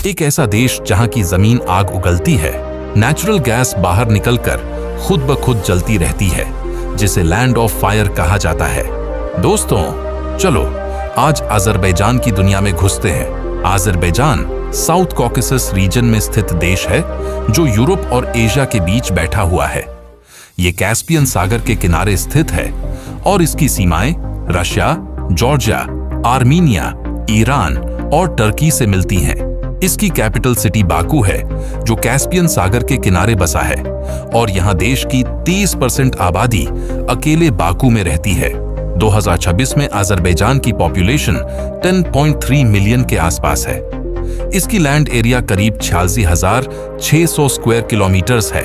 एक ऐसा देश जहां की जमीन आग उगलती है, नेचुरल गैस बाहर निकलकर खुद ब खुद जलती रहती है, जिसे लैंड ऑफ फायर कहा जाता है। दोस्तों, चलो आज अजरबैजान की दुनिया में घुसते हैं। अजरबैजान साउथ कॉकेसस रीजन में स्थित देश है जो यूरोप और एशिया के बीच बैठा हुआ है। ये कैस्पियन सागर के किनारे स्थित है और इसकी सीमाएं रशिया, जॉर्जिया, आर्मीनिया, ईरान और टर्की से मिलती हैं। इसकी कैपिटल सिटी बाकू है जो कैस्पियन सागर के किनारे बसा है और यहाँ देश की 30% आबादी अकेले बाकू में रहती है। 2026 में अजरबैजान की पॉपुलेशन 10.3 मिलियन के आसपास है। इसकी लैंड एरिया करीब 86,600 स्क्वायर किलोमीटर्स है।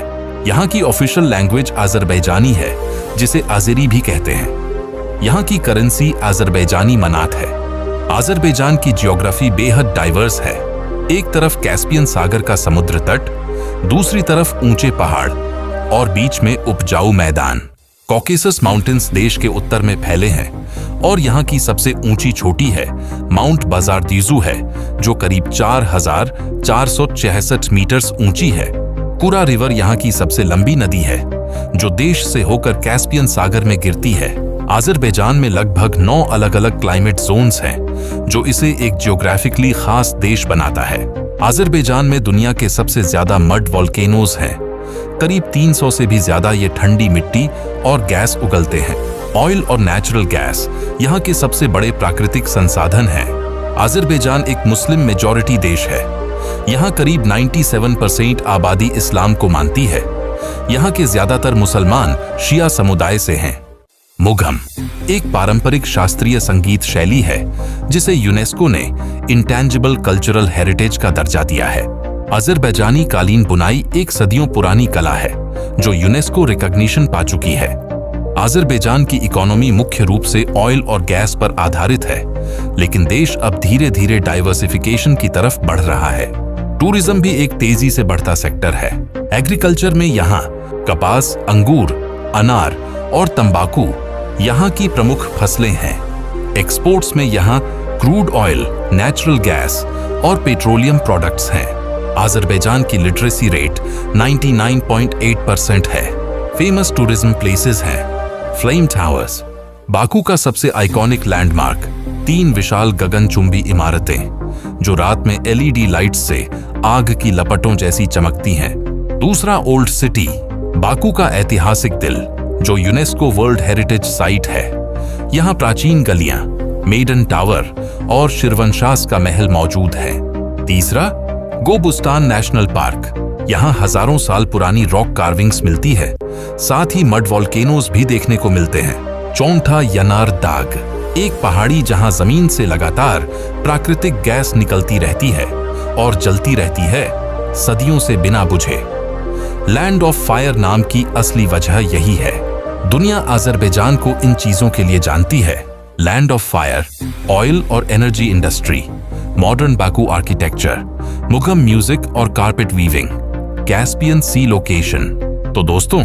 यहाँ की ऑफिशियल लैंग्वेज अजरबैजानी है, जिसे अज़ेरी भी कहते हैं। यहाँ की करेंसी अजरबैजानी मनात है। अजरबैजान की ज्योग्राफी बेहद डाइवर्स है। एक तरफ कैस्पियन सागर का समुद्र तट, दूसरी तरफ ऊंचे पहाड़ और बीच में उपजाऊ मैदान। कॉकेसस माउंटेन्स देश के उत्तर में फैले हैं और यहाँ की सबसे ऊंची चोटी है माउंट बाजारदीजू है, जो करीब 4,466 मीटर्स ऊंची है। कुरा रिवर यहाँ की सबसे लंबी नदी है जो देश से होकर कैस्पियन सागर में गिरती है। अजरबैजान में लगभग 9 अलग-अलग क्लाइमेट जोन्स हैं, जो इसे एक जियोग्राफिकली खास देश बनाता है। अजरबैजान में दुनिया के सबसे ज्यादा मड वोल्केनोज हैं। करीब 300 से भी ज्यादा ये ठंडी मिट्टी और गैस उगलते हैं। ऑयल और नेचुरल गैस यहाँ के सबसे बड़े प्राकृतिक संसाधन हैं। अजरबैजान एक मुस्लिम मेजॉरिटी देश है। यहाँ करीब 97% आबादी इस्लाम को मानती है। यहाँ के ज्यादातर मुसलमान शिया समुदाय से हैं। मुघम एक पारंपरिक शास्त्रीय संगीत शैली है जिसे यूनेस्को ने इंटेंजिबल कल्चरल हेरिटेज का दर्जा दिया है। अजरबैजानी कालीन बुनाई एक सदियों पुरानी कला है जो यूनेस्को रिकॉग्निशन पा चुकी है। अजरबैजान की इकोनॉमी मुख्य रूप से ऑयल और गैस पर आधारित है, लेकिन देश अब धीरे धीरे डाइवर्सिफिकेशन की तरफ बढ़ रहा है। टूरिज्म भी एक तेजी से बढ़ता सेक्टर है। एग्रीकल्चर में यहाँ कपास, अंगूर, अनार और तंबाकू यहाँ की प्रमुख फसलें हैं। एक्सपोर्ट्स में यहाँ क्रूड ऑयल, नेचुरल गैस और पेट्रोलियम प्रोडक्ट्स हैं। अजरबैजान की लिटरेसी रेट 99.8% है। फेमस टूरिज्म प्लेसेस हैं फ्लेम टावर्स, बाकू का सबसे आइकॉनिक लैंडमार्क, 3 विशाल गगनचुंबी इमारतें जो रात में LED लाइट्स से आग की लपटों जैसी चमकती हैं। दूसरा ओल्ड सिटी, बाकू का ऐतिहासिक दिल जो यूनेस्को वर्ल्ड हेरिटेज साइट है। यहाँ प्राचीन गलियां, मेडन टावर और शिरवनशाह का महल मौजूद है। तीसरा गोबुस्तान नेशनल पार्क, यहाँ हजारों साल पुरानी रॉक कार्विंग्स मिलती है, साथ ही मड वोल्केनोज भी देखने को मिलते हैं। चौथा यनार दाग, एक पहाड़ी जहाँ जमीन से लगातार प्राकृतिक गैस निकलती रहती है और जलती रहती है सदियों से बिना बुझे। लैंड ऑफ फायर नाम की असली वजह यही है। दुनिया अजरबैजान को इन चीजों के लिए जानती है। लैंड ऑफ फायर, ऑयल और energy industry, modern Baku architecture, मुघम म्यूजिक और carpet weaving, Caspian Sea location. तो दोस्तों,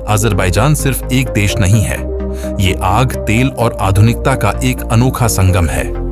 अजरबैजान सिर्फ एक देश नहीं है, ये आग, तेल और आधुनिकता का एक अनोखा संगम है।